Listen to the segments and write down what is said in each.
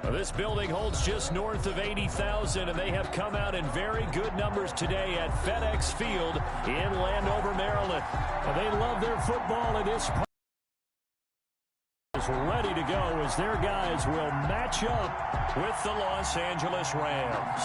This building holds just north of 80,000, and they have come out in very good numbers today at FedEx Field in Landover, Maryland. They love their football, and this is ready to go as their guys will match up with the Los Angeles Rams.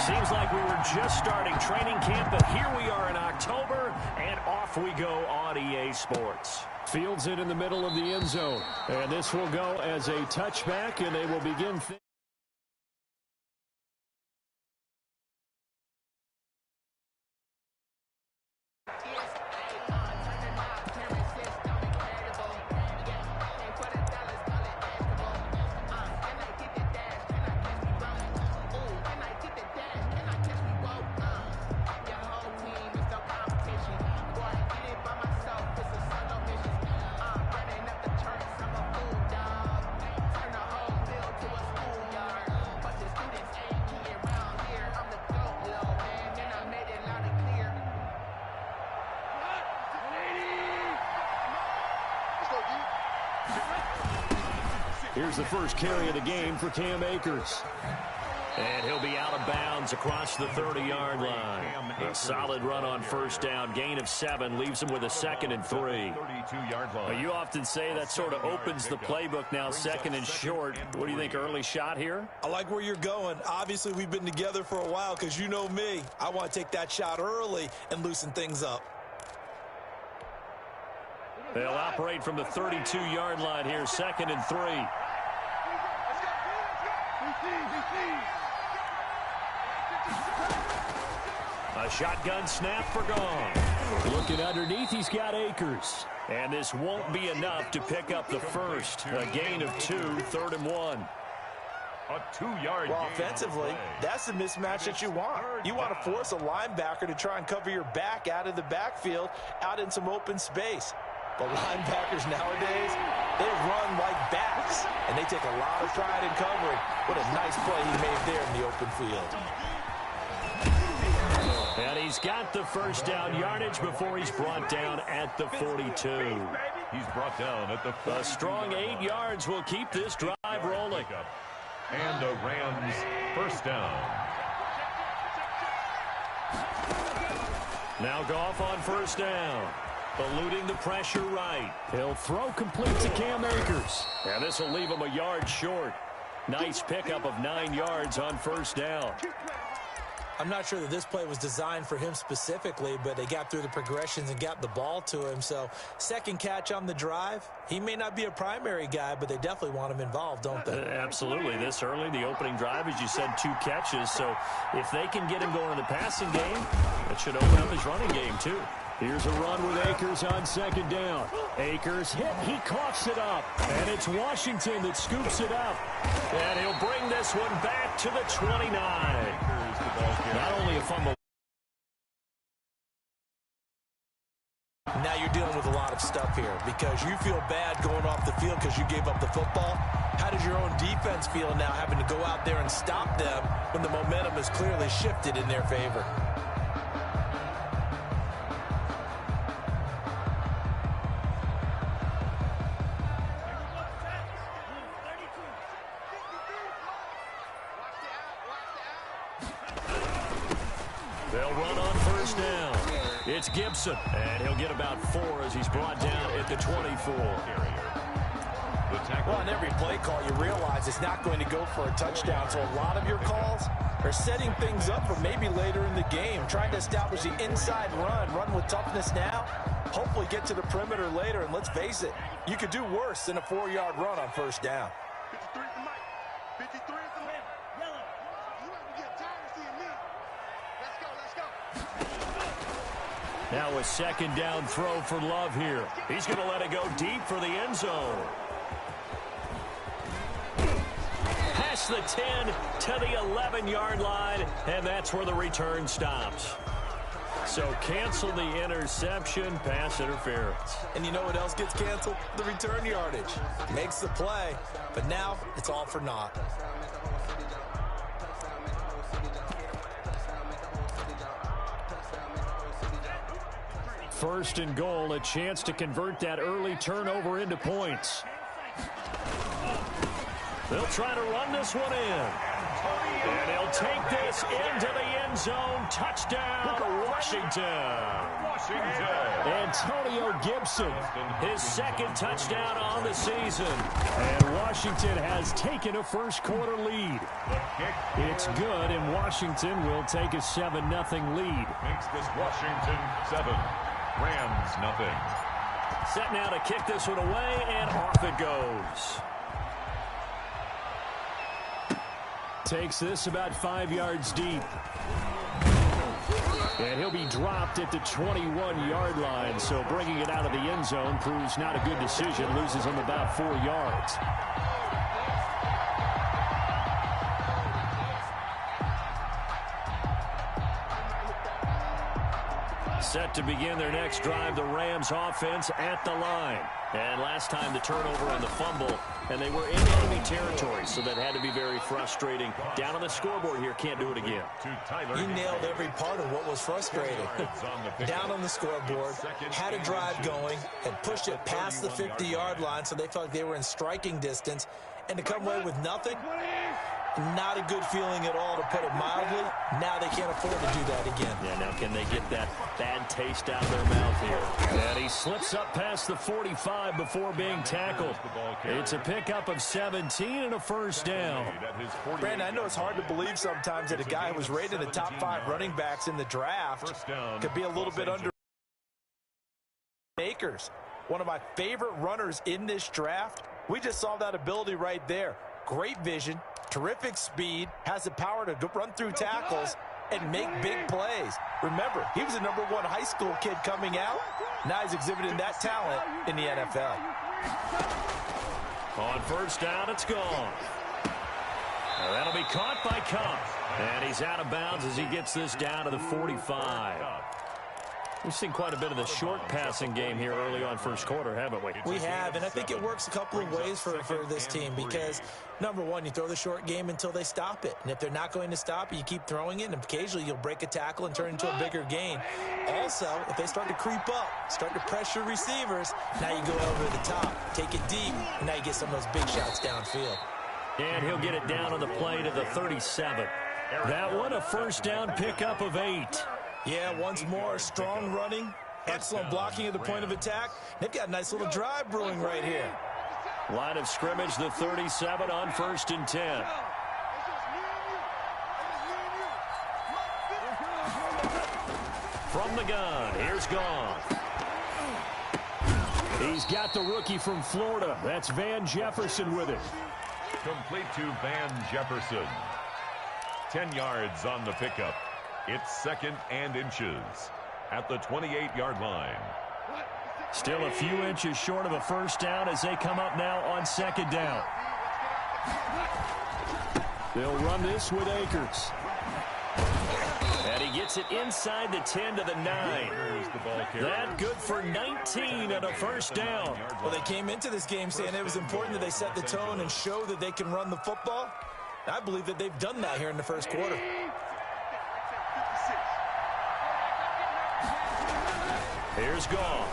Seems like we were just starting training camp, but here we are in October, and off we go on EA Sports. Fields it in the middle of the end zone, and this will go as a touchback, and they will begin. Here's the first carry of the game for Cam Akers. And he'll be out of bounds across the 30-yard line. A solid run on first down. Gain of 7 leaves him with a 2nd and 3. You often say that sort of opens the playbook now, 2nd and short. What do you think, early shot here? I like where you're going. Obviously, we've been together for a while because you know me. I want to take that shot early and loosen things up. They'll operate from the 32-yard line here, 2nd and 3. A shotgun snap for gone. Looking underneath, he's got Akers. And this won't be enough to pick up the first. A gain of 2, 3rd and 1. A 2-yard well, offensively, that's the mismatch that you want. You want to force a linebacker to try and cover your back out of the backfield, out in some open space. But linebackers nowadays, they run like backs, and they take a lot of pride in covering. What a nice play he made there in the open field. And he's got the first down yardage before he's brought down at the 42. He's brought down at the 42. A strong 8 yards will keep this drive rolling. And a Rams first down. Now Goff on first down. Eluding the pressure right. He'll throw complete to Cam Akers. And this will leave him a yard short. Nice pickup of 9 yards on first down. I'm not sure that this play was designed for him specifically, but they got through the progressions and got the ball to him. So, second catch on the drive. He may not be a primary guy, but they definitely want him involved, don't they? Absolutely. This early, the opening drive, as you said, 2 catches. So, if they can get him going in the passing game, it should open up his running game, too. Here's a run with Akers on 2nd down. Akers hit, he coughs it up. And it's Washington that scoops it up. And he'll bring this one back to the 29. Not only a fumble. Now you're dealing with a lot of stuff here because you feel bad going off the field because you gave up the football. How does your own defense feel now having to go out there and stop them when the momentum is clearly shifted in their favor? They'll run on first down. It's Gibson, and he'll get about 4 as he's brought down at the 24. Well, on every play call, you realize it's not going to go for a touchdown, so a lot of your calls are setting things up for maybe later in the game, trying to establish the inside run with toughness now, hopefully get to the perimeter later, and let's face it, you could do worse than a 4-yard run on first down. 53 is the mic. 53 is the mic. Yellow. You have to get tired of seeing me. Let's go. Now a 2nd down throw for Love here. He's going to let it go deep for the end zone. Past the 10 to the 11-yard line, and that's where the return stops. So cancel the interception, pass interference. And you know what else gets canceled? The return yardage. Makes the play, but now it's all for naught. First and goal, a chance to convert that early turnover into points. They'll try to run this one in. And he'll take this into the end zone. Touchdown, Washington. Antonio Gibson, his second touchdown on the season. And Washington has taken a first-quarter lead. It's good, and Washington will take a 7-0 lead. Makes this Washington 7, Rams nothing. Set now to kick this one away, and off it goes. Takes this about 5 yards deep. And he'll be dropped at the 21-yard line, so bringing it out of the end zone proves not a good decision. Loses him about 4 yards. Set to begin their next drive, the Rams offense at the line. And last time the turnover and the fumble, and they were in enemy territory, so that had to be very frustrating. Down on the scoreboard here, can't do it again. You nailed every part of what was frustrating. Down on the scoreboard, had a drive going, and pushed it past the 50-yard line, so they felt like they were in striking distance. And to come away with nothing, not a good feeling at all, to put it mildly. Now they can't afford to do that again. Yeah, now can they get that bad taste out of their mouth here? And he slips up past the 45 before being tackled. It's a pickup of 17 and a first down. Brandon, I know it's hard to believe sometimes that a guy who was rated the top 5 running backs in the draft could be a little bit under Akers. One of my favorite runners in this draft. We just saw that ability right there. Great vision, terrific speed, has the power to run through tackles and make big plays. Remember, he was a #1 high school kid coming out. Now he's exhibiting that talent in the NFL. On first down, it's gone. Now that'll be caught by Cup. And he's out of bounds as he gets this down to the 45. We've seen quite a bit of the short passing game here early on first quarter, haven't we? We have, and I think it works a couple of ways for this team because, #1, you throw the short game until they stop it. And if they're not going to stop it, you keep throwing it, and occasionally you'll break a tackle and turn it into a bigger gain. Also, if they start to creep up, start to pressure receivers, now you go over the top, take it deep, and now you get some of those big shots downfield. And he'll get it down on the play to the 37. That one, a first down pickup of 8. Yeah, once more, strong running, excellent blocking at the point of attack. They've got a nice little drive brewing right here. Line of scrimmage, the 37 on 1st and 10. From the gun, here's Gone. He's got the rookie from Florida. That's Van Jefferson with it. Complete to Van Jefferson. 10 yards on the pickup. It's 2nd and inches at the 28-yard line. Still a few inches short of a first down as they come up now on 2nd down. They'll run this with Akers. And he gets it inside the 10 to the 9. That good for 19 and a first down. Well, they came into this game saying it was important that they set the tone and show that they can run the football. I believe that they've done that here in the first quarter. Here's Gone.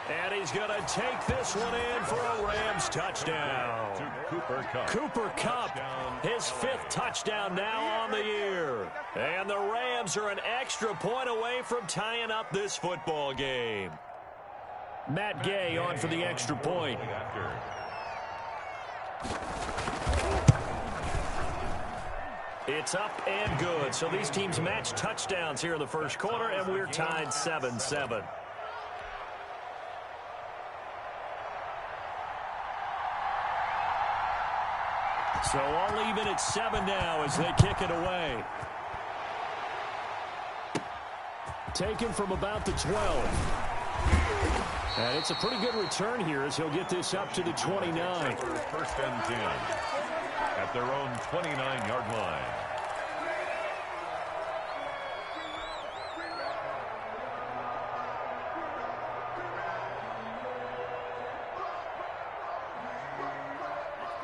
And he's going to take this one in for a Rams touchdown. To Cooper Kupp. Cooper Kupp, his 5th touchdown now on the year. And the Rams are an extra point away from tying up this football game. Matt Gay on for the extra point. It's up and good. So these teams match touchdowns here in the first quarter, and we're tied 7-7. So all even at 7 now as they kick it away. Taken from about the 12. And it's a pretty good return here as he'll get this up to the 29. 1st and 10 at their own 29-yard line.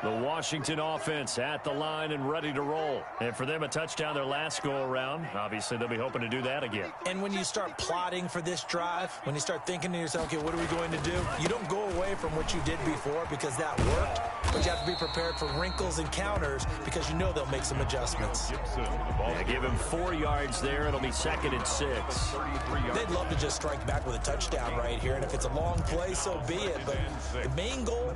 The Washington offense at the line and ready to roll. And for them, a touchdown their last go-around. Obviously, they'll be hoping to do that again. And when you start plotting for this drive, when you start thinking to yourself, okay, what are we going to do? You don't go away from what you did before because that worked, but you have to be prepared for wrinkles and counters because you know they'll make some adjustments. Yeah, give him 4 yards there. It'll be 2nd and 6. They'd love to just strike back with a touchdown right here, and if it's a long play, so be it. But the main goal,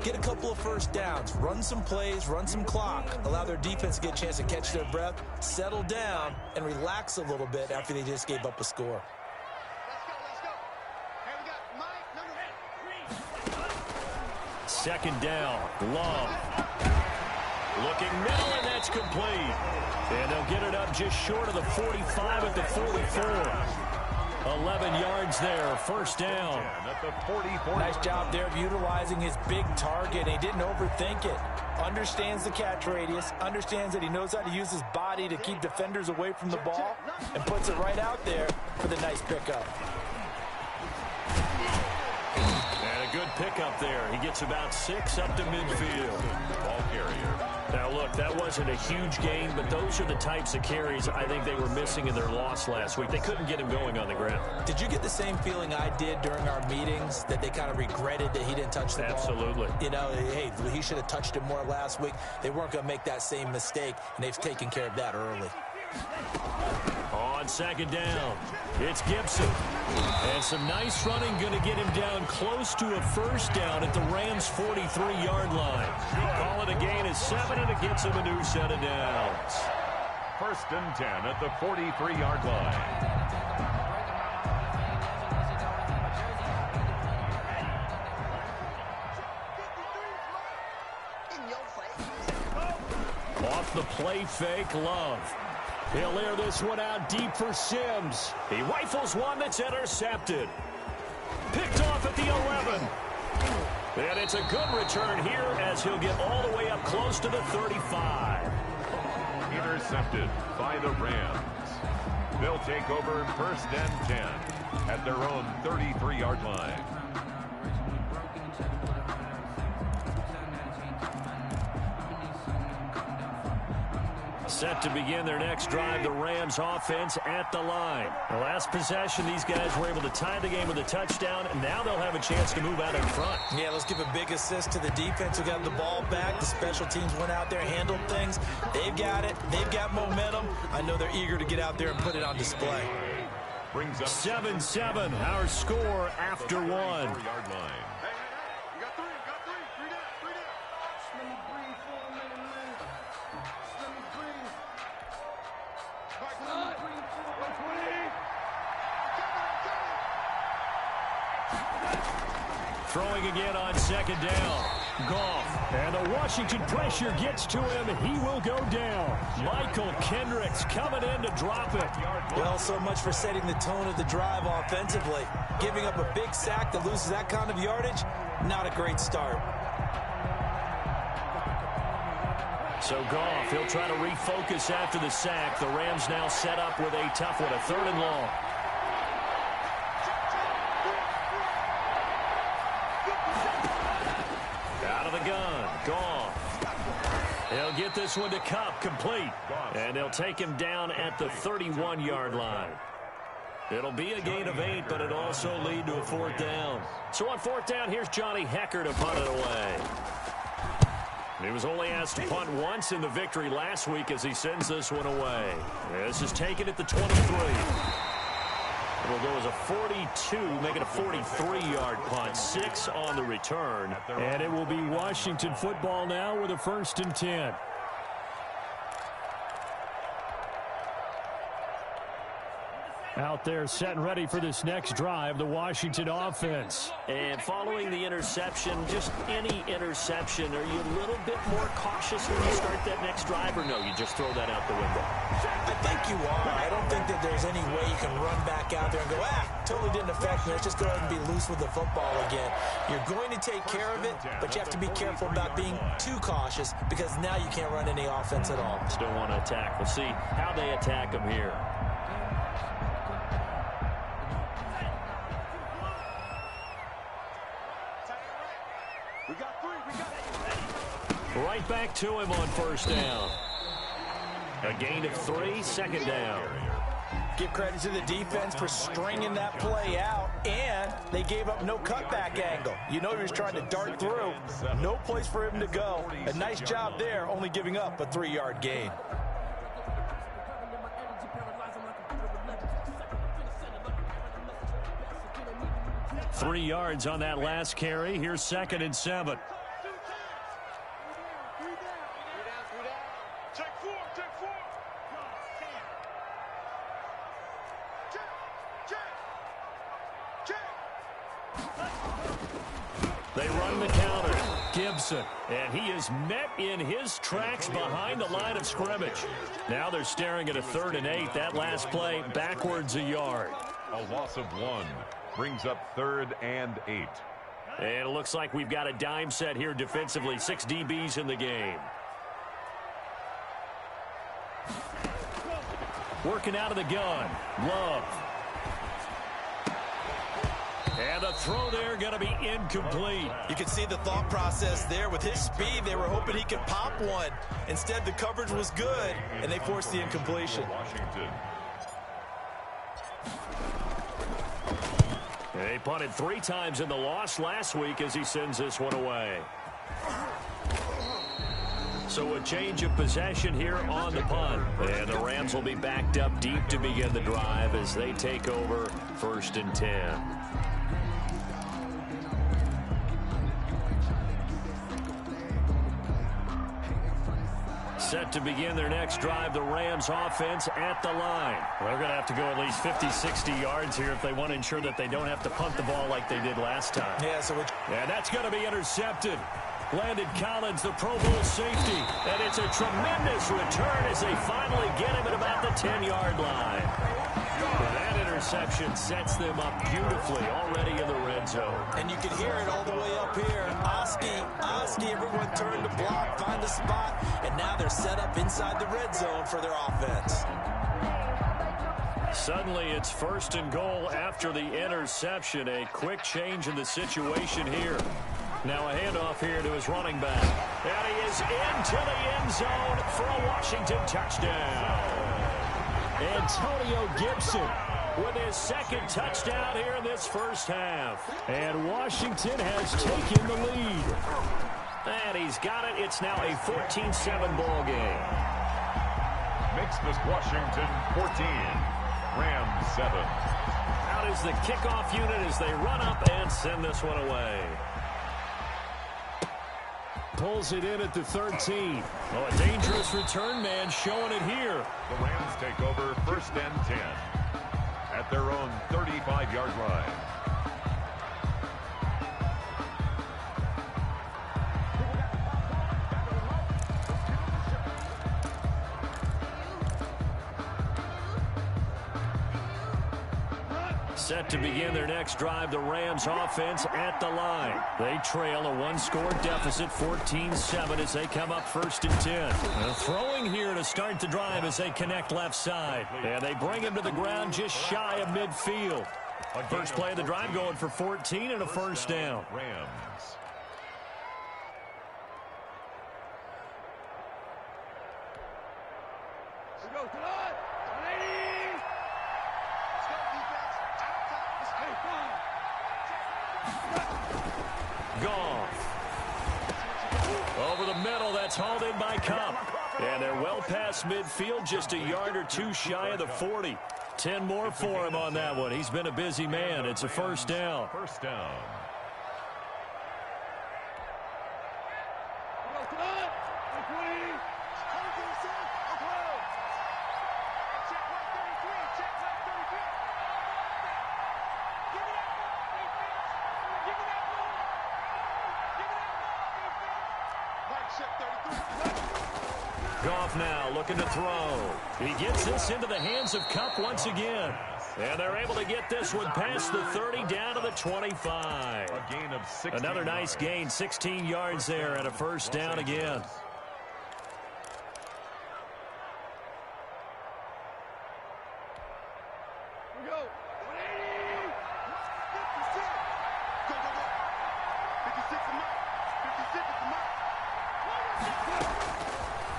get a couple of first downs, run some plays, run some clock, allow their defense to get a chance to catch their breath, settle down, and relax a little bit after they just gave up a score. Let's go. Hey, we got Mike, number 2nd down, Love. Looking middle, and that's complete. And they'll get it up just short of the 45 at the 44. 11 yards there, 1st down. At the 44. Nice job there of utilizing his big target. He didn't overthink it. Understands the catch radius, understands that he knows how to use his body to keep defenders away from the ball, and puts it right out there for the nice pickup. And a good pickup there. He gets about 6 up to midfield. Ball carrier. Now, look, that wasn't a huge gain, but those are the types of carries I think they were missing in their loss last week. They couldn't get him going on the ground. Did you get the same feeling I did during our meetings, that they kind of regretted that he didn't touch the ball? Absolutely. You know, hey, he should have touched it more last week. They weren't going to make that same mistake, and they've taken care of that early. On 2nd down, it's Gibson. And some nice running, going to get him down close to a 1st down at the Rams' 43-yard line. Call it a gain of 7, and it gets him a new set of downs. 1st and 10 at the 43-yard line. Off the play fake, Love. He'll air this one out deep for Sims. He rifles one that's intercepted. Picked off at the 11. And it's a good return here as he'll get all the way up close to the 35. Intercepted by the Rams. They'll take over 1st and 10 at their own 33-yard line. Set to begin their next drive, the Rams offense at the line. The last possession, these guys were able to tie the game with a touchdown, and now they'll have a chance to move out in front. Yeah, let's give a big assist to the defense who got the ball back. The special teams went out there, handled things. They've got it. They've got momentum. I know they're eager to get out there and put it on display. Brings up 7-7, our score after 1. 4-yard line. You got three. Three down. Let me breathe for a minute, man. Let me breathe. Mike, let me breathe for a minute. Throwing again on 2nd down. Goff. And the Washington pressure gets to him. He will go down. Michael Kendricks coming in to drop it. Well, so much for setting the tone of the drive offensively. Giving up a big sack that loses that kind of yardage, not a great start. So Goff, he'll try to refocus after the sack. The Rams now set up with a tough one, a 3rd and long. Out of the gun, Goff. He'll get this one to Kupp, complete. And they'll take him down at the 31-yard line. It'll be a gain of 8, but it'll also lead to a 4th down. So on 4th down, here's Johnny Hecker to punt it away. He was only asked to punt once in the victory last week as he sends this one away. This is taken at the 23. It'll go as a 42, make it a 43-yard punt. 6 on the return. And it will be Washington football now with a 1st and 10. Out there set and ready for this next drive, the Washington offense. And following the interception, just any interception, are you a little bit more cautious when you start that next drive, or no, you just throw that out the window? I think you are. I don't think that there's any way you can run back out there and go, totally didn't affect me. Let's just go ahead and be loose with the football again. You're going to take care of it, but you have to be careful about being too cautious because now you can't run any offense at all. Still want to attack. We'll see how they attack them here. Right back to him on first down. A gain of 3, second down. Give credit to the defense for stringing that play out, and they gave up no cutback angle. You know he was trying to dart through. No place for him to go. A nice job there, only giving up a 3-yard gain. Three yards on that last carry. Here's 2nd and 7. They run the counter. Gibson. And he is met in his tracks behind the line of scrimmage. Now they're staring at a 3rd and 8. That last play backwards a yard. A loss of 1 brings up 3rd and 8. And it looks like we've got a dime set here defensively. 6 DBs in the game. Working out of the gun. Love. And the throw there going to be incomplete. You can see the thought process there. With his speed, they were hoping he could pop one. Instead, the coverage was good, and they forced the incompletion. Washington. They punted 3 times in the loss last week as he sends this one away. So a change of possession here on the punt. And the Rams will be backed up deep to begin the drive as they take over 1st and 10. Set to begin their next drive, the Rams offense at the line. They're going to have to go at least 50, 60 yards here if they want to ensure that they don't have to punt the ball like they did last time. Yeah, and that's going to be intercepted. Landon Collins, the Pro Bowl safety. And it's a tremendous return as they finally get him at about the 10-yard line. That interception sets them up beautifully already in the red zone. And you can hear it all the way up here. Oski, everyone turned to block, find a spot, and now they're set up inside the red zone for their offense. Suddenly it's 1st and goal after the interception. A quick change in the situation here. Now a handoff here to his running back. And he is into the end zone for a Washington touchdown. Antonio Gibson with his 2nd touchdown here in this first half. And Washington has taken the lead. And he's got it. It's now a 14-7 ball game. Makes this Washington 14. Rams 7. Out is the kickoff unit as they run up and send this one away. Pulls it in at the 13. Oh, a dangerous return man showing it here. The Rams take over 1st and 10 at their own 35-yard line. Set to begin their next drive, the Rams offense at the line. They trail a 1-score deficit, 14-7 as they come up 1st and 10. Throwing here to start the drive as they connect left side. And they bring him to the ground just shy of midfield. First play of the drive going for 14 and a 1st down. Rams. Over the middle, that's hauled in by Cup. And they're well past midfield, just a yard or 2 shy of the 40. 10 more for him on that one. He's been a busy man. It's a 1st down. 1st down. Goff now looking to throw. He gets this into the hands of Cup once again. And they're able to get this one past the 30 down to the 25. A gain of 16 Another nice gain, 16 yards there and a 1st down again.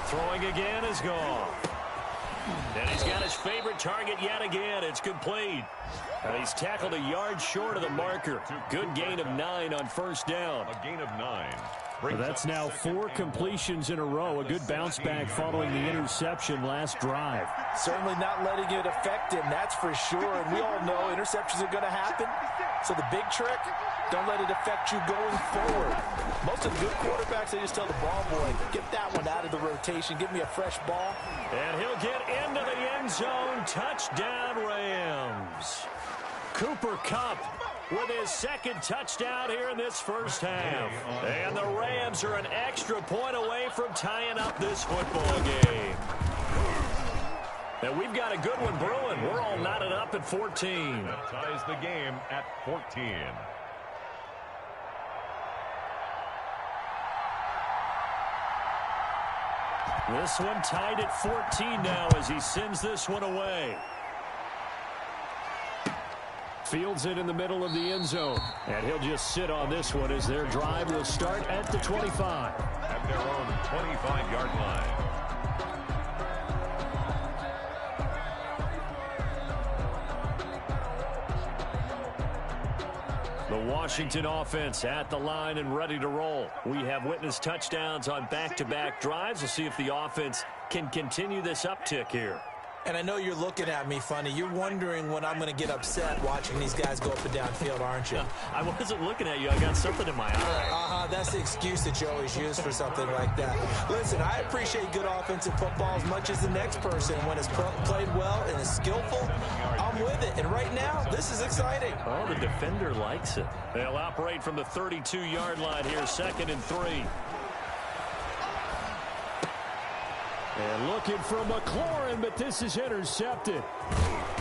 Throwing again is gone. And he's got his favorite target yet again. It's complete. And he's tackled a yard short of the marker. Good gain of 9 on first down. A gain of 9. Well, that's now 4 completions in a row. A good bounce back following the interception last drive. Certainly not letting it affect him, that's for sure. And we all know interceptions are going to happen. So the big trick, don't let it affect you going forward. Most of the good quarterbacks, they just tell the ball boy, get that one out of the rotation. Give me a fresh ball. And he'll get into the end zone. Touchdown, Rams. Cooper Kupp with his second touchdown here in this first half. And the Rams are an extra point away from tying up this football game. And we've got a good one brewing. We're all knotted up at 14. That ties the game at 14. This one tied at 14 now as he sends this one away. Fields it in the middle of the end zone. And he'll just sit on this one as their drive will start at the 25. At their own 25-yard line. The Washington offense at the line and ready to roll. We have witnessed touchdowns on back-to-back drives. We'll see if the offense can continue this uptick here. And I know you're looking at me funny. You're wondering when I'm going to get upset watching these guys go up and down field, aren't you? I wasn't looking at you. I got something in my eye. That's the excuse that you always use for something like that. Listen, I appreciate good offensive football as much as the next person. When it's played well and is skillful, I'm with it. And right now, this is exciting. Oh, the defender likes it. They'll operate from the 32-yard line here, 2nd and 3. And looking for McLaurin, but this is intercepted.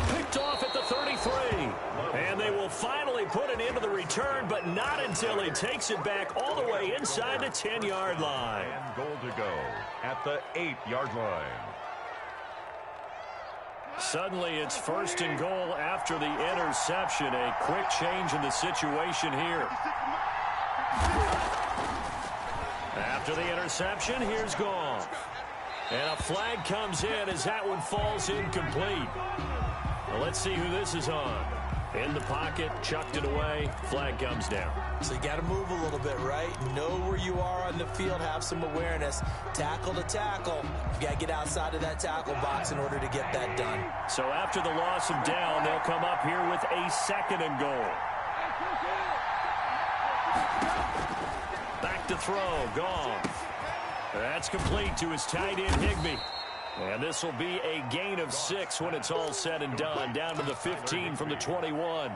Picked off at the 33. And they will finally put it into the return, but not until he takes it back all the way inside the 10-yard line. And goal to go at the 8-yard line. Suddenly it's 1st and goal after the interception. A quick change in the situation here. After the interception, here's Goff. And a flag comes in as that one falls incomplete. Well, let's see who this is on. In the pocket, chucked it away, flag comes down. So you got to move a little bit, right? Know where you are on the field, have some awareness. Tackle to tackle. You got to get outside of that tackle box in order to get that done. So after the loss of down, they'll come up here with a 2nd and goal. Back to throw, Goff. That's complete to his tight end, Higbee. And this will be a gain of 6 when it's all said and done. Down to the 15 from the 21.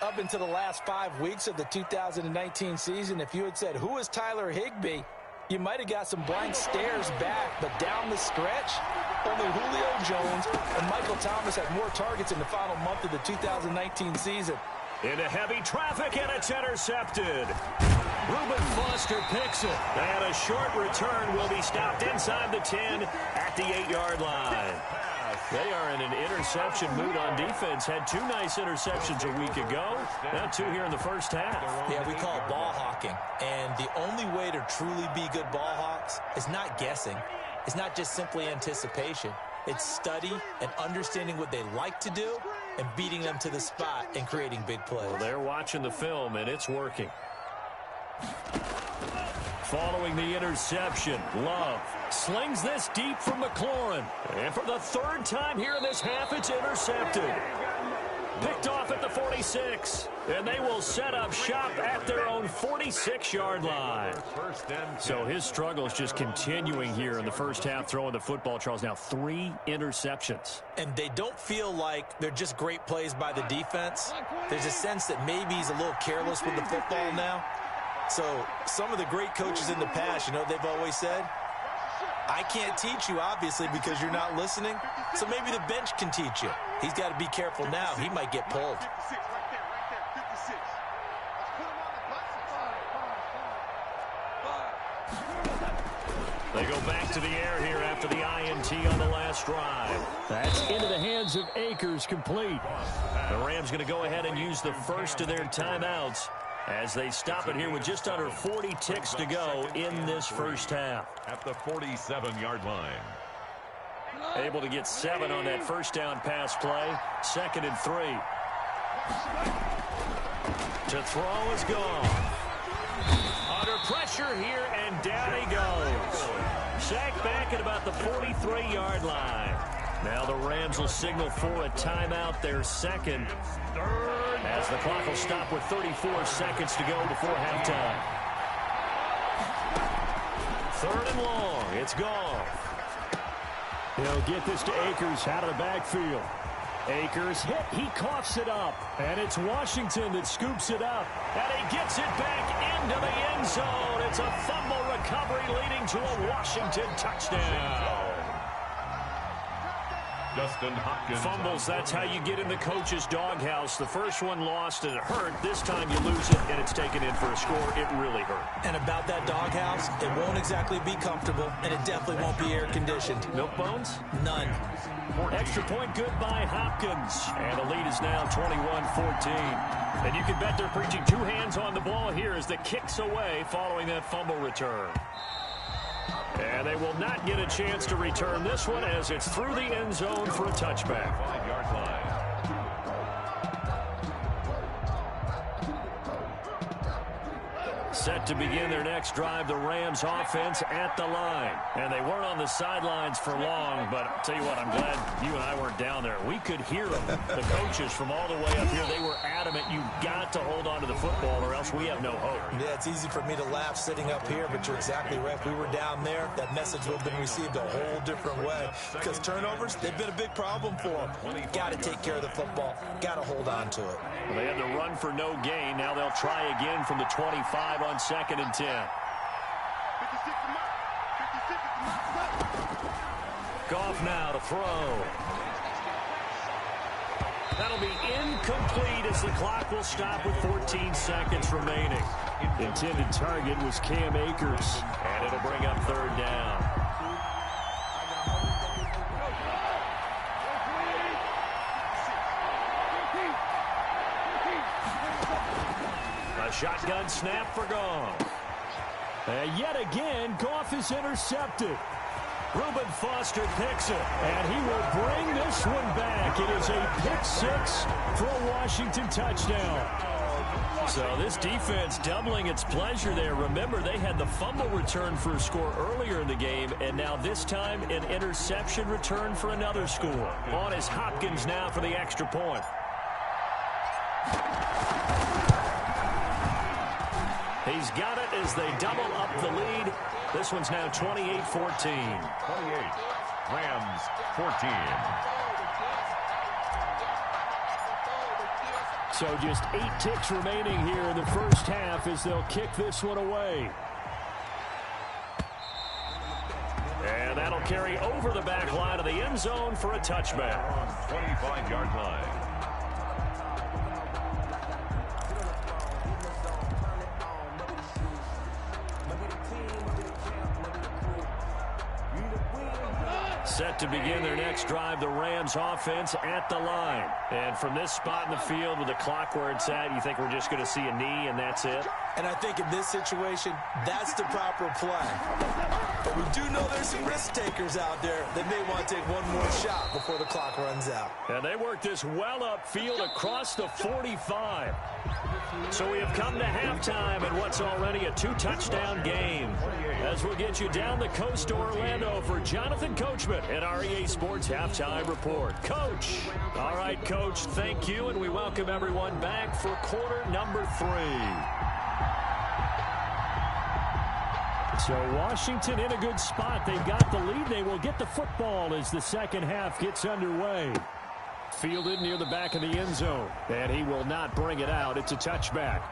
Up until the last 5 weeks of the 2019 season, if you had said, who is Tyler Higbee, you might have got some blank stares back. But down the stretch, only Julio Jones and Michael Thomas had more targets in the final month of the 2019 season. Into heavy traffic, and it's intercepted. Reuben Foster picks it. And a short return will be stopped inside the 10 at the 8-yard line. They are in an interception mood on defense. Had 2 nice interceptions a week ago. Now 2 here in the first half. Yeah, we call it ball hawking. And the only way to truly be good ball hawks is not guessing. It's not just simply anticipation. It's study and understanding what they like to do and beating them to the spot and creating big plays. Well, they're watching the film, and it's working. Following the interception, Love slings this deep from McLaurin. And for the 3rd time here in this half, it's intercepted. Picked off at the 46. And they will set up shop at their own 46-yard line. So his struggle is just continuing here in the first half, throwing the football, Charles. Now 3 interceptions. And they don't feel like they're just great plays by the defense. There's a sense that maybe he's a little careless with the football now. So some of the great coaches in the past, you know, they've always said, I can't teach you, obviously, because you're not listening. So maybe the bench can teach you. He's got to be careful now. He might get pulled. They go back to the air here after the INT on the last drive. That's into the hands of Akers, complete. The Rams going to go ahead and use the first of their timeouts as they stop it here with just under 40 ticks to go in this first half. At the 47-yard line. Able to get 7 on that first down pass play. 2nd and 3. To throw is gone. Under pressure here, and down he goes. Sacked back at about the 43-yard line. Now the Rams will signal for a timeout, their second. As the clock will stop with 34 seconds to go before halftime. 3rd and long. It's gone. He'll get this to Akers out of the backfield. Akers hit. He coughs it up. And it's Washington that scoops it up. And he gets it back into the end zone. It's a fumble recovery leading to a Washington touchdown. Dustin Hopkins. Fumbles, that's how you get in the coach's doghouse. The first one lost and it hurt. This time you lose it and it's taken in for a score. It really hurt. And about that doghouse, it won't exactly be comfortable, and it definitely won't be air-conditioned. Milk bones? None. Extra point good by Hopkins. And the lead is now 21-14. And you can bet they're preaching 2 hands on the ball here as the kick's away following that fumble return. And they will not get a chance to return this one as it's through the end zone for a touchback. 5-yard line. Set to begin their next drive, the Rams offense at the line. And they weren't on the sidelines for long, but I'll tell you what, I'm glad you and I weren't down there. We could hear them, the coaches from all the way up here. They were adamant, you've got to hold on to the football or else we have no hope. Yeah, it's easy for me to laugh sitting up here, but you're exactly right. If we were down there, that message would have been received a whole different way. Because turnovers, they've been a big problem for them. Got to take care of the football. Got to hold on to it. Well, they had to run for no gain. Now they'll try again from the 25 on 2nd and 10. Goff now to throw. That'll be incomplete as the clock will stop with 14 seconds remaining. Intended target was Cam Akers, and it'll bring up 3rd down. A shotgun snap for Goff. And yet again, Goff is intercepted. Reuben Foster picks it. And he will bring this one back. It is a pick 6 for a Washington touchdown. So this defense doubling its pleasure there. Remember, they had the fumble return for a score earlier in the game, and now this time an interception return for another score. On is Hopkins now for the extra point. He's got it as they double up the lead. This one's now 28-14. 28. Rams 14. So just 8 ticks remaining here in the first half as they'll kick this one away. And that'll carry over the back line of the end zone for a touchback. 25-yard line. Set to begin their next drive, the Rams offense at the line. And from this spot in the field with the clock where it's at, you think we're just going to see a knee and that's it? And I think in this situation, that's the proper play. But we do know there's some risk takers out there that may want to take one more shot before the clock runs out. And they work this well upfield across the 45. So we have come to halftime in what's already a 2-touchdown game. As we'll get you down the coast to Orlando for Jonathan Coachman at our EA Sports Halftime Report. Coach. All right, Coach, thank you, and we welcome everyone back for quarter number 3. So Washington in a good spot. They've got the lead. They will get the football as the second half gets underway. Fielded near the back of the end zone. And he will not bring it out. It's a touchback.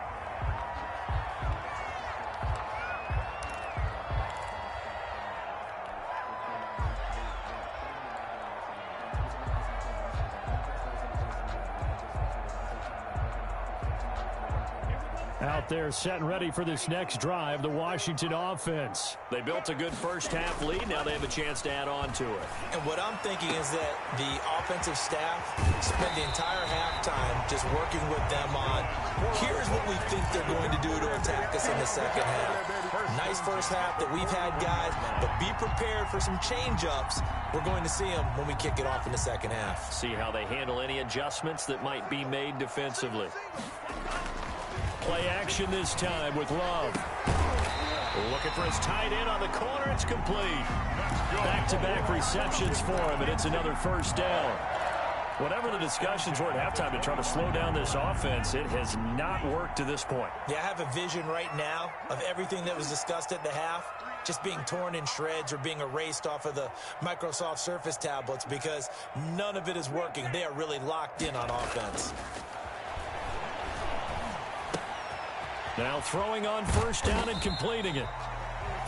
Out there set and ready for this next drive, the Washington offense. They built a good first-half lead. Now they have a chance to add on to it. And what I'm thinking is that the offensive staff spend the entire halftime just working with them on, here's what we think they're going to do to attack us in the second half. Nice first half that we've had, guys, but be prepared for some change-ups. We're going to see them when we kick it off in the second half. See how they handle any adjustments that might be made defensively. Play action this time with Love. Looking for his tight end on the corner. It's complete. Back-to-back receptions for him, and it's another first down. Whatever the discussions were at halftime to try to slow down this offense, it has not worked to this point. Yeah, I have a vision right now of everything that was discussed at the half just being torn in shreds or being erased off of the Microsoft Surface tablets because none of it is working. They are really locked in on offense. Now throwing on first down and completing it.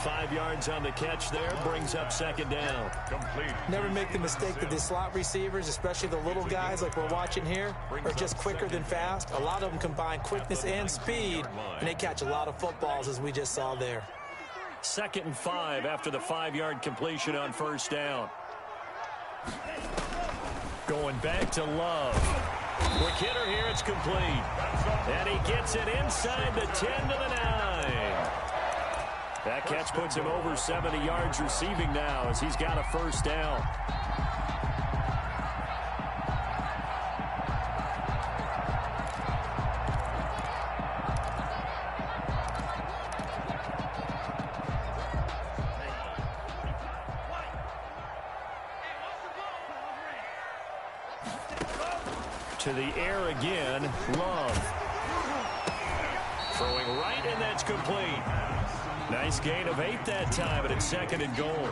5 yards on the catch there, brings up second down. Complete. Never make the mistake that the slot receivers, especially the little guys like we're watching here, are just quicker than fast. A lot of them combine quickness and speed, and they catch a lot of footballs, as we just saw there. 2nd and 5 after the 5-yard completion on first down. Going back to Love. Quick hitter here, it's complete. And he gets it inside the 10 to the 9. That catch puts him over 70 yards receiving now as he's got a first down. To the air again, Love. Throwing right, and that's complete. Nice gain of 8 that time, and it's 2nd and goal.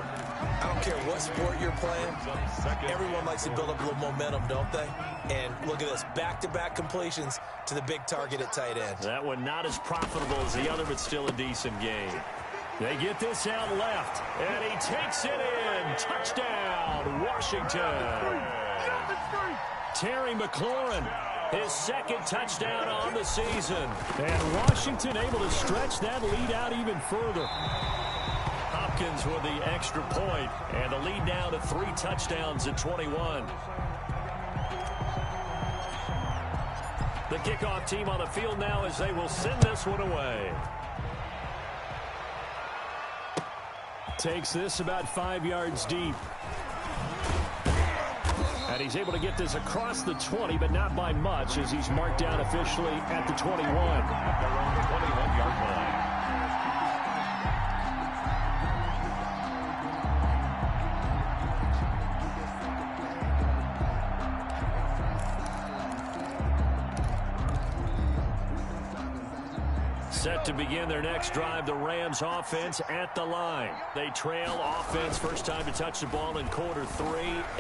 I don't care what sport you're playing. Everyone likes to build up a little momentum, don't they? And look at this, back-to-back completions to the big target at tight end. That one not as profitable as the other, but still a decent game. They get this out left, and he takes it in. Touchdown, Washington. Terry McLaurin, his 2nd touchdown on the season. And Washington able to stretch that lead out even further. Hopkins with the extra point, and the lead now to 3 touchdowns at 21. The kickoff team on the field now as they will send this one away. Takes this about 5 yards deep. And he's able to get this across the 20, but not by much as he's marked down officially at the 21. At their own 21-yard line. Set to begin their next drive, the Rams offense at the line. They trail offense, first time to touch the ball in quarter 3,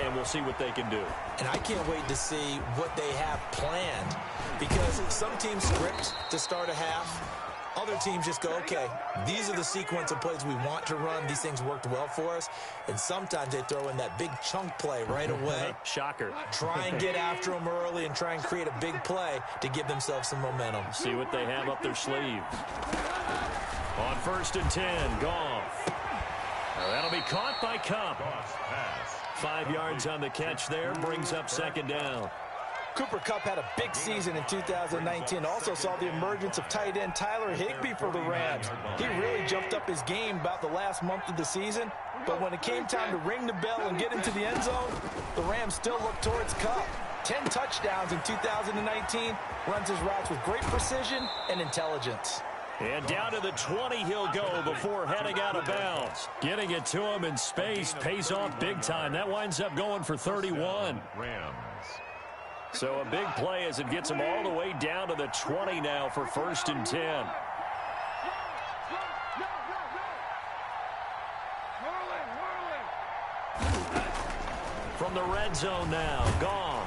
and we'll see what they can do. And I can't wait to see what they have planned because some teams script to start a half. Other teams just go, okay, these are the sequence of plays we want to run. These things worked well for us. And sometimes they throw in that big chunk play right away. Shocker. Try and get after them early and try and create a big play to give themselves some momentum. See what they have up their sleeve. On 1st and 10, Goff. That'll be caught by Cup. 5 yards on the catch there, brings up 2nd down. Cooper Kupp had a big season in 2019. Also saw the emergence of tight end Tyler Higbee for the Rams. He really jumped up his game about the last month of the season. But when it came time to ring the bell and get into the end zone, the Rams still looked towards Kupp. 10 touchdowns in 2019. Runs his routes with great precision and intelligence. And down to the 20 he'll go before heading out of bounds. Getting it to him in space pays off big time. That winds up going for 31. Rams. So a big play as it gets him all the way down to the 20 now for 1st and 10. From the red zone now, Goff.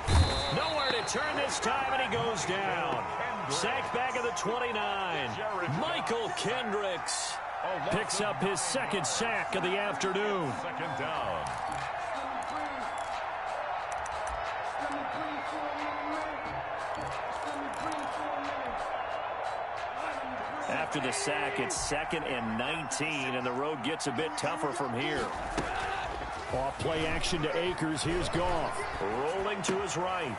Nowhere to turn this time, and he goes down. Sacked back at the 29. Michael Kendricks picks up his 2nd sack of the afternoon. 2nd down. After the sack, it's 2nd and 19, and the road gets a bit tougher from here. Off play action to Akers. Here's Goff. Rolling to his right.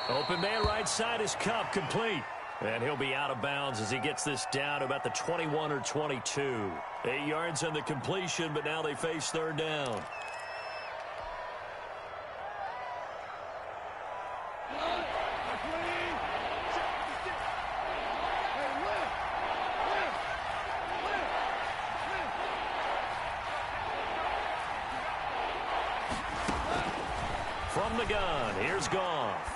Open man right side is Kupp, complete. And he'll be out of bounds as he gets this down to about the 21 or 22. 8 yards on the completion, but now they face 3rd down. From the gun, here's Goff.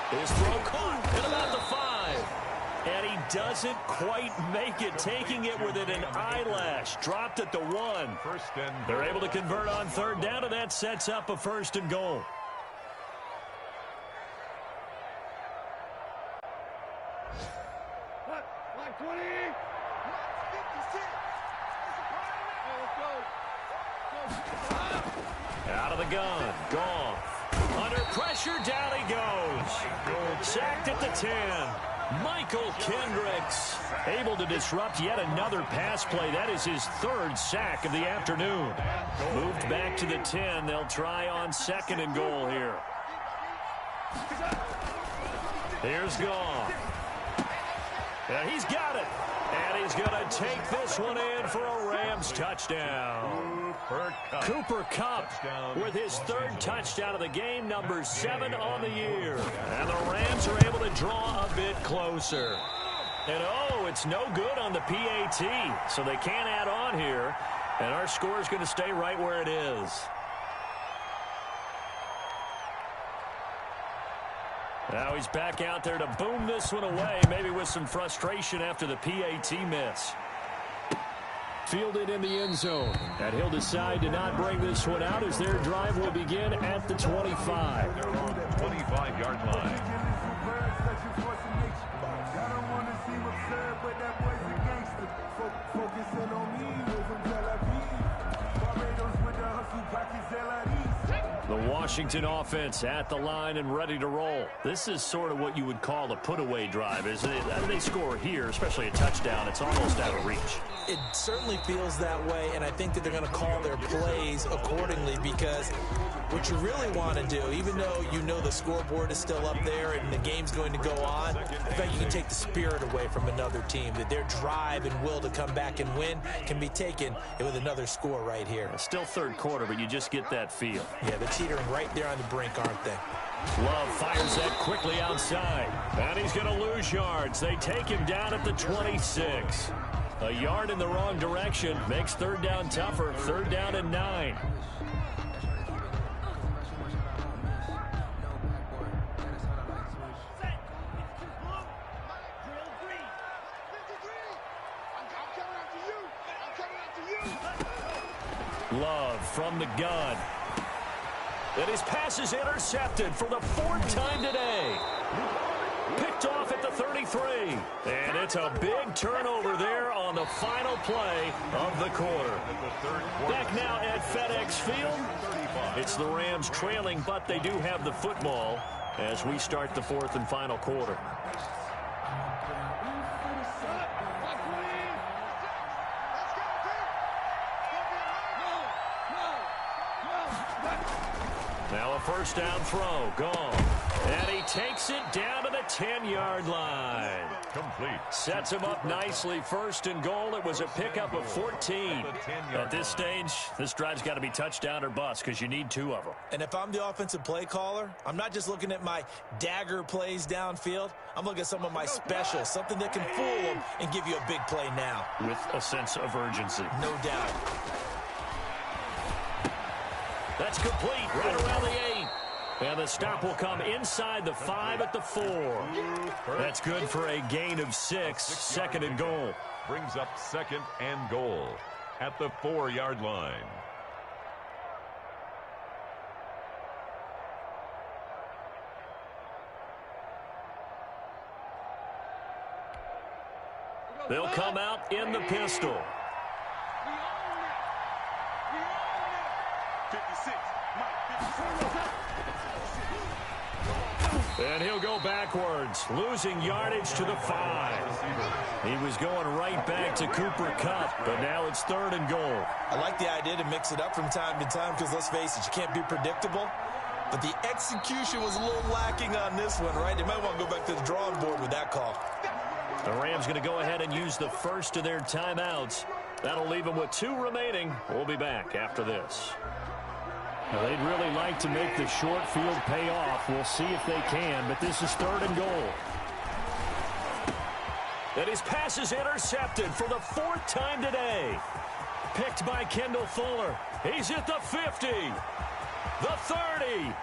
His throw caught at about the 5. And he doesn't quite make it, taking it within an eyelash. Dropped at the 1. They're able to convert on 3rd down, and that sets up a 1st and goal. Out of the gun, Goff. Under pressure, down he goes. Sacked at the 10. Michael Kendricks able to disrupt yet another pass play. That is his 3rd sack of the afternoon. Moved back to the 10. They'll try on 2nd and goal here. Here's Goff. And he's got it. And he's going to take this one in for a Rams touchdown. Cooper Kupp with his 3rd touchdown of the game, number 7 on the year. And the Rams are able to draw a bit closer. And oh, it's no good on the PAT, so they can't add on here. And our score is going to stay right where it is. Now he's back out there to boom this one away, maybe with some frustration after the PAT miss. Fielded in the end zone. And he'll decide to not bring this one out as their drive will begin at the 25. They're on the 25-yard line. The Washington offense at the line and ready to roll. This is sort of what you would call a put-away drive. As they score here, especially a touchdown, it's almost out of reach. It certainly feels that way, and I think that they're going to call their plays accordingly, because what you really want to do, even though you know the scoreboard is still up there and the game's going to go on, in fact, you can take the spirit away from another team, that their drive and will to come back and win can be taken with another score right here. It's still 3rd quarter, but you just get that feel. Yeah, they're teetering right there on the brink, aren't they? Love fires that quickly outside. And he's going to lose yards. They take him down at the 26. A yard in the wrong direction makes 3rd down tougher. 3rd down and 9. Love from the gun. And his pass is intercepted for the 4th time today. Picked off at the 33. And it's a big turnover there on the final play of the quarter. Back now at FedEx Field. It's the Rams trailing, but they do have the football as we start the 4th and final quarter. Now a 1st down throw, gone. And he takes it down to the 10-yard line. Complete. Sets him up nicely. 1st and goal. It was a pickup of 14. At this stage, this drive's got to be touchdown or bust because you need 2 of them. And if I'm the offensive play caller, I'm not just looking at my dagger plays downfield. I'm looking at some of my specials, something that can fool them and give you a big play now. With a sense of urgency. No doubt. That's complete right around the 8. And the stop will come inside the 5 at the 4. That's good for a gain of 6. 2nd and goal. Brings up 2nd and goal at the 4-yard line. They'll come out in the pistol. 56. Mike, 56. And he'll go backwards, losing yardage to the 5. He was going right back to Cooper Kupp, but now it's 3rd and goal. I like the idea to mix it up from time to time because, let's face it, you can't be predictable. But the execution was a little lacking on this one, right? They might want to go back to the drawing board with that call. The Rams going to go ahead and use the first of their timeouts. That'll leave them with 2 remaining. We'll be back after this. Now, they'd really like to make the short field pay off. We'll see if they can, but this is 3rd and goal. And his pass is intercepted for the 4th time today. Picked by Kendall Fuller. He's at the 50, the 30,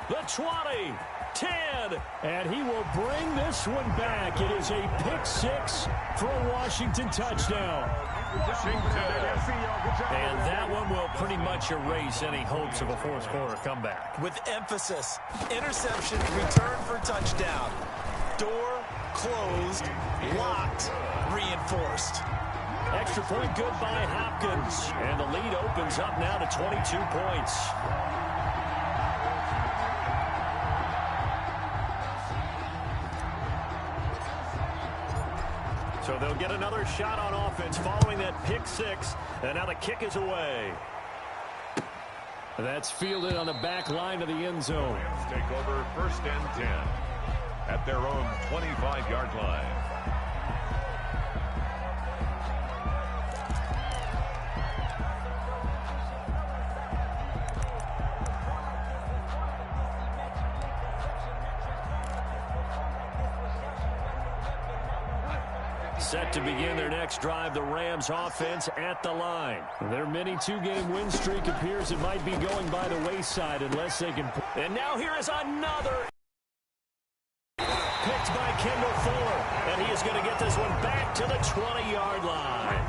the 20, 10, and he will bring this one back. It is a pick 6 for a Washington touchdown. And that one will pretty much erase any hopes of a 4th quarter comeback. With emphasis, interception, return for touchdown. Door closed, locked, reinforced. Extra point good by Hopkins. And the lead opens up now to 22 points. So they'll get another shot on offense following that pick 6. And now the kick is away. That's fielded on the back line of the end zone. Rams take over 1st and 10 at their own 25-yard line. Set to begin their next drive, the Rams offense at the line. Their mini 2-game win streak appears it might be going by the wayside unless they can. And now here is another. Picked by Kendall Fuller. And he is going to get this one back to the 20-yard line.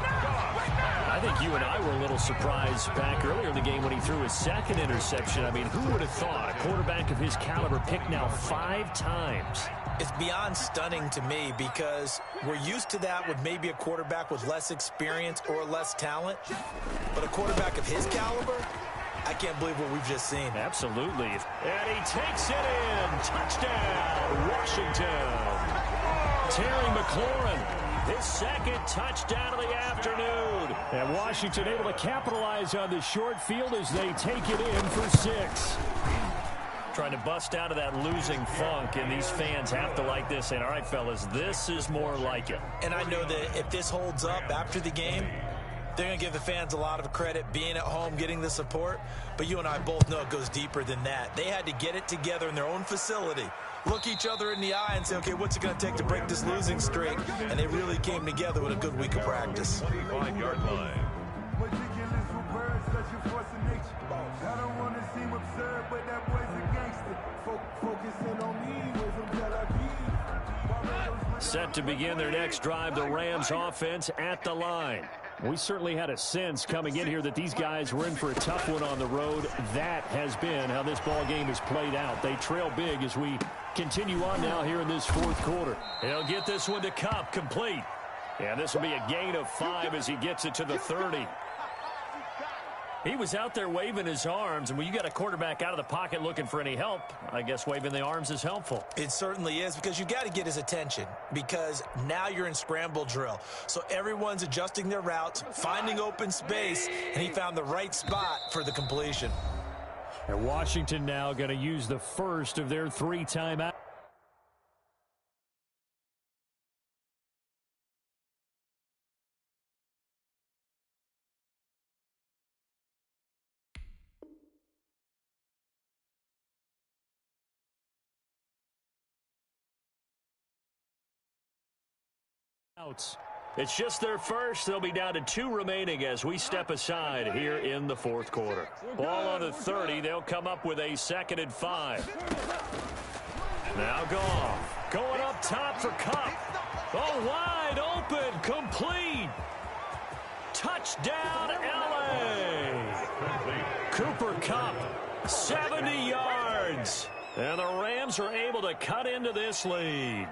I think you and I were a little surprised back earlier in the game when he threw his 2nd interception. I mean, who would have thought a quarterback of his caliber picked now 5 times? It's beyond stunning to me because we're used to that with maybe a quarterback with less experience or less talent. But a quarterback of his caliber, I can't believe what we've just seen. Absolutely. And he takes it in. Touchdown, Washington. Terry McLaurin, his 2nd touchdown of the afternoon. And Washington able to capitalize on the short field as they take it in for 6. Trying to bust out of that losing funk, and these fans have to like this. And all right, fellas, this is more like it. And I know that if this holds up after the game, they're going to give the fans a lot of credit being at home, getting the support. But you and I both know it goes deeper than that. They had to get it together in their own facility, look each other in the eye and say, okay, what's it going to take to break this losing streak? And they really came together with a good week of practice. 25-yard line. I don't want to seem absurd, but that boy's a gangster. Focusing on me with some Tel Aviv. Set to begin their next drive, the Rams offense at the line. We certainly had a sense coming in here that these guys were in for a tough one on the road. That has been how this ball game has played out. They trail big as we continue on now here in this 4th quarter. He'll get this one to Kupp, complete. And this will be a gain of 5 as he gets it to the 30. He was out there waving his arms, and when you got a quarterback out of the pocket looking for any help, I guess waving the arms is helpful. It certainly is, because you got to get his attention, because now you're in scramble drill. So everyone's adjusting their routes, finding open space, and he found the right spot for the completion. And Washington now going to use the first of their 3 timeouts. It's just their first. They'll be down to 2 remaining as we step aside here in the 4th quarter. Ball on the 30. They'll come up with a 2nd and 5. Now Goff going up top for Kupp. Oh, wide open, complete. Touchdown, L.A. Cooper Kupp, 70 yards. And the Rams are able to cut into this lead.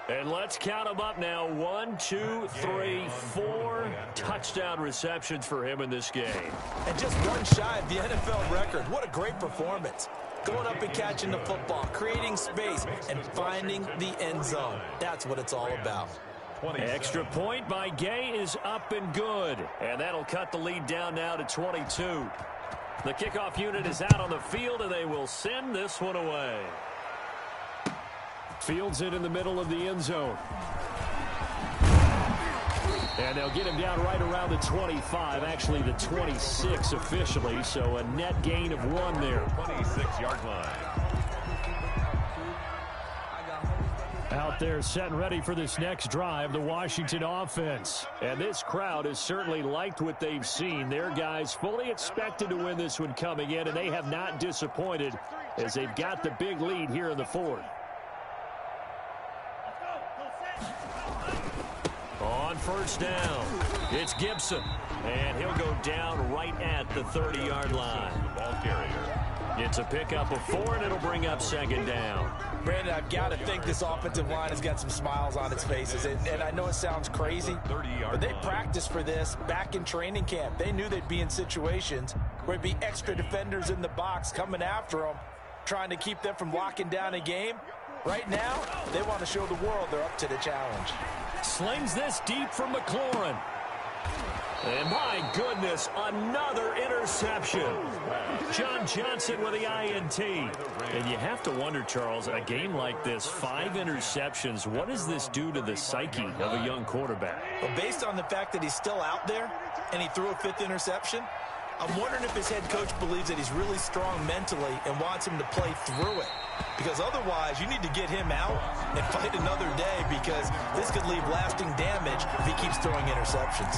And let's count them up now. 1, 2, 3, 4 touchdown receptions for him in this game. And just one shy of the NFL record. What a great performance. Going up and catching the football, creating space, and finding the end zone. That's what it's all about. Extra point by Gay is up and good. And that'll cut the lead down now to 22. The kickoff unit is out on the field, and they will send this one away. Fields it in the middle of the end zone. And they'll get him down right around the 25, actually the 26 officially, so a net gain of 1 there. 26-yard line. Out there set and ready for this next drive, the Washington offense. And this crowd has certainly liked what they've seen. Their guys fully expected to win this one coming in, and they have not disappointed as they've got the big lead here in the fourth. On first down, it's Gibson, and he'll go down right at the 30-yard line. Ball carrier. It's a pickup of 4, and it'll bring up second down. Brandon, I've got to think this offensive line has got some smiles on its faces. And I know it sounds crazy, but they practiced for this back in training camp. They knew they'd be in situations where there'd be extra defenders in the box coming after them, trying to keep them from locking down a game. Right now, they want to show the world they're up to the challenge. Slings this deep from McLaurin. And my goodness, another interception. John Johnson with the INT. And you have to wonder, Charles, a game like this, 5 interceptions, what does this do to the psyche of a young quarterback? Well, based on the fact that he's still out there and he threw a 5th interception, I'm wondering if his head coach believes that he's really strong mentally and wants him to play through it. Because otherwise, you need to get him out and fight another day, because this could leave lasting damage if he keeps throwing interceptions.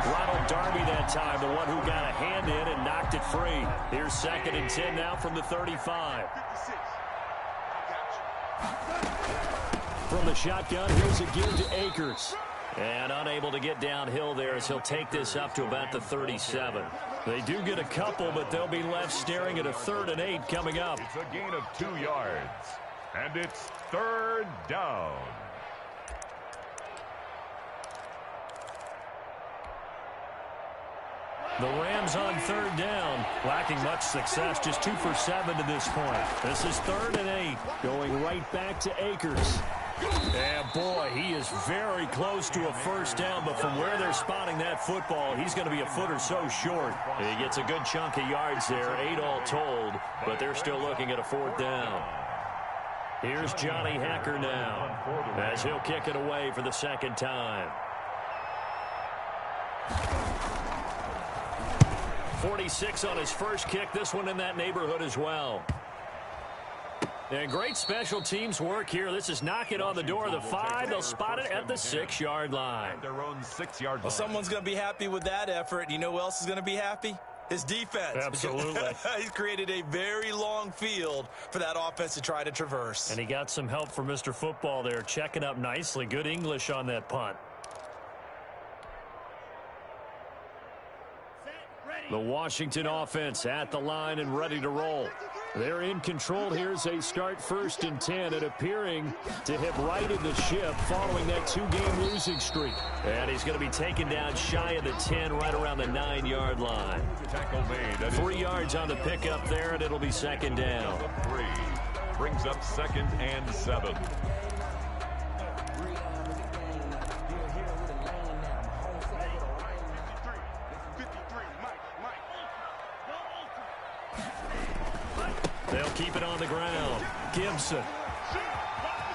Ronald Darby that time, the one who got a hand in and knocked it free. Here's 2nd and 10 now from the 35. From the shotgun, here's a give to Akers. And unable to get downhill there as he'll take this up to about the 37. They do get a couple, but they'll be left staring at a 3rd and 8 coming up. It's a gain of 2 yards. And it's 3rd down. The Rams on 3rd down, lacking much success, just 2 for 7 to this point. This is 3rd and 8, going right back to Akers. And boy, he is very close to a first down, but from where they're spotting that football, he's going to be a foot or so short. He gets a good chunk of yards there, 8 all told, but they're still looking at a 4th down. Here's Johnny Hacker now, as he'll kick it away for the 2nd time. 46 on his first kick, this one in that neighborhood as well. And great special teams work here. This is knocking on the door of the 5. They'll spot it at the 6-yard line. Their own 6-yard line. Well, someone's going to be happy with that effort. You know who else is going to be happy? His defense. Absolutely. He's created a very long field for that offense to try to traverse. And he got some help from Mr. Football there, checking up nicely. Good English on that punt. The Washington offense at the line and ready to roll. They're in control here as they start 1st and 10 and appearing to have righted the ship following that 2-game losing streak. And he's going to be taken down shy of the 10, right around the 9-yard line. Tackle made. 3 yards on the pickup there, and it'll be 2nd down. 3 brings up 2nd and 7. They'll keep it on the ground. Gibson.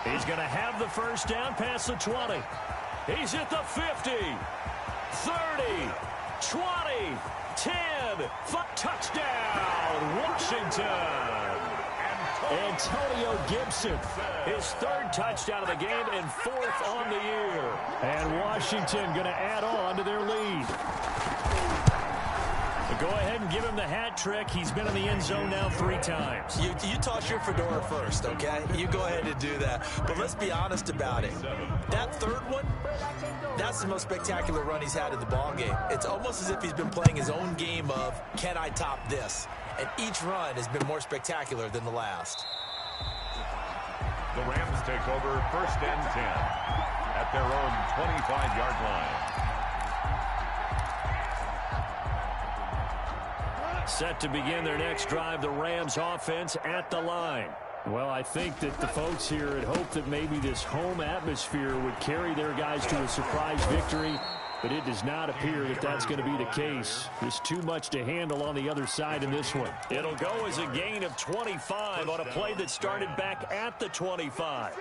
He's going to have the first down past the 20. He's at the 50, 30, 20, 10. Touchdown, Washington. Antonio Gibson, his 3rd touchdown of the game and 4th on the year. And Washington going to add on to their lead. Go ahead and give him the hat trick. He's been in the end zone now 3 times. You toss your fedora first, okay? You go ahead and do that. But let's be honest about it. That 3rd one, that's the most spectacular run he's had in the ballgame. It's almost as if he's been playing his own game of, can I top this? And each run has been more spectacular than the last. The Rams take over first and 10 at their own 25-yard line. Set to begin their next drive, the Rams offense at the line. Well, I think that the folks here had hoped that maybe this home atmosphere would carry their guys to a surprise victory, but it does not appear that that's going to be the case. There's too much to handle on the other side in this one. It'll go as a gain of 25 on a play that started back at the 25.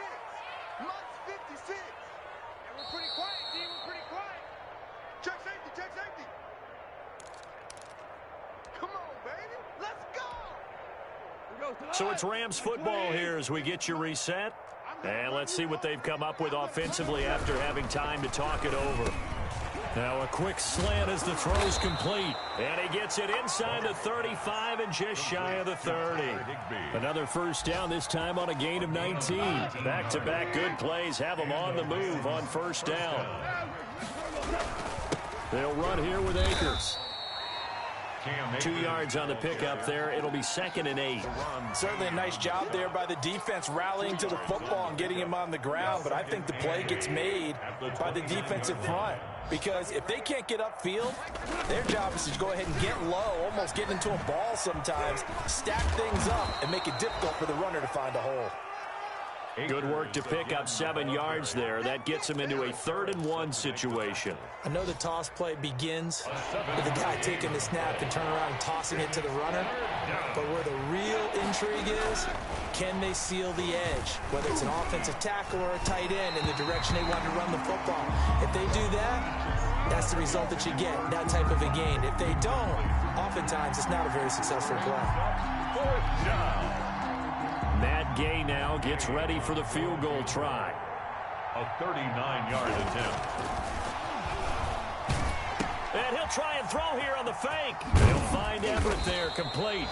So it's Rams football here as we get you reset. And let's see what they've come up with offensively after having time to talk it over. Now a quick slant as the throw's complete. And he gets it inside the 35 and just shy of the 30. Another first down, this time on a gain of 19. Back-to-back good plays have them on the move on first down. They'll run here with Akers. 2 yards on the pickup there. It'll be 2nd and 8. Certainly a nice job there by the defense rallying to the football and getting him on the ground. But I think the play gets made by the defensive front. Because if they can't get upfield, their job is to go ahead and get low, almost get into a ball sometimes, stack things up, and make it difficult for the runner to find a hole. Good work to pick up 7 yards there. That gets him into a 3rd and 1 situation. I know the toss play begins with the guy taking the snap and turning around and tossing it to the runner. But where the real intrigue is, can they seal the edge? Whether it's an offensive tackle or a tight end in the direction they want to run the football. If they do that, that's the result that you get, that type of a gain. If they don't, oftentimes it's not a very successful play. 4th down. Matt Gay now gets ready for the field goal try. A 39-yard attempt. And he'll try and throw here on the fake. He'll find Everett there, complete.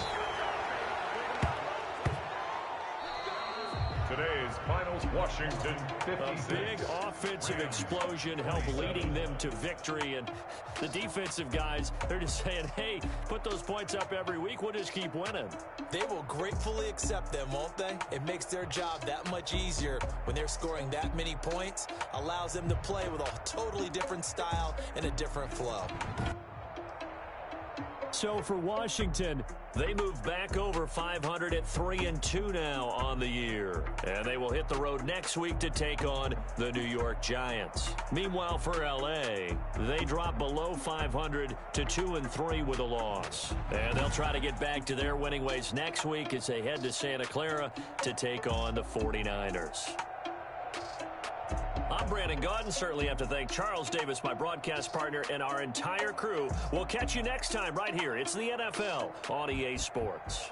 Today's finals, Washington 56. A big offensive explosion helped leading them to victory. And the defensive guys, they're just saying, hey, put those points up every week. We'll just keep winning. They will gratefully accept them, won't they? It makes their job that much easier when they're scoring that many points. Allows them to play with a totally different style and a different flow. So for Washington, they move back over 500 at 3-2 now on the year. And they will hit the road next week to take on the New York Giants. Meanwhile, for L.A., they drop below 500 to 2-3 with a loss. And they'll try to get back to their winning ways next week as they head to Santa Clara to take on the 49ers. I'm Brandon Gaudin. Certainly have to thank Charles Davis, my broadcast partner, and our entire crew. We'll catch you next time right here. It's the NFL on EA Sports.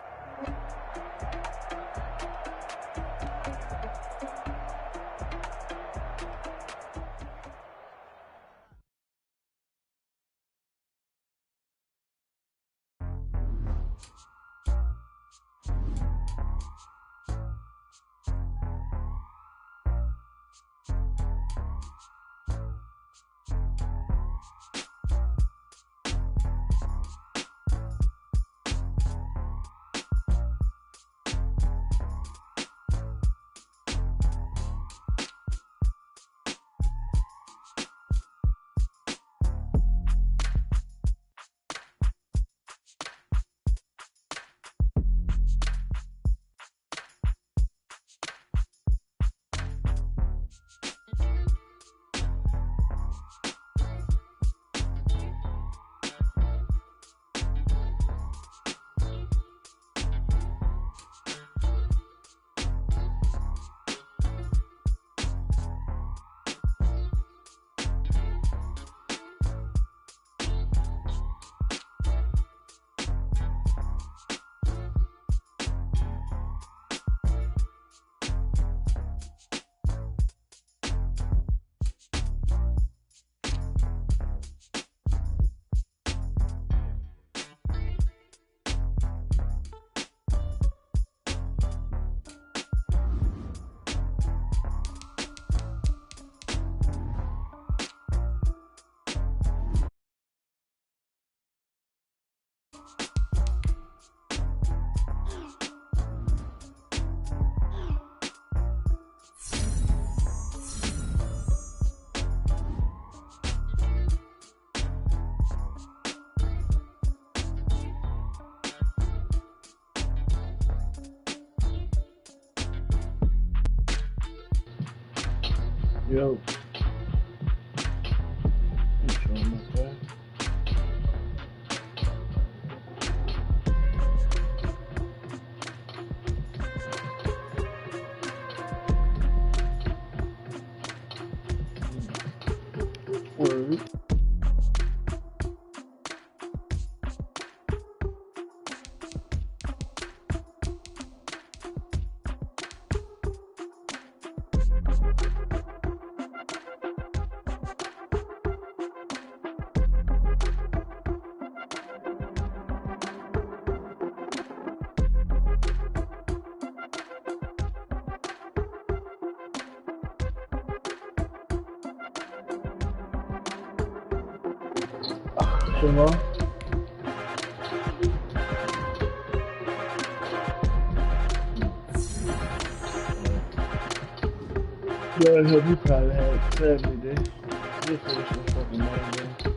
Yo. I'm showing my class. Word. Come on. Yeah, I hope you probably had 70 days. This is fucking Monday.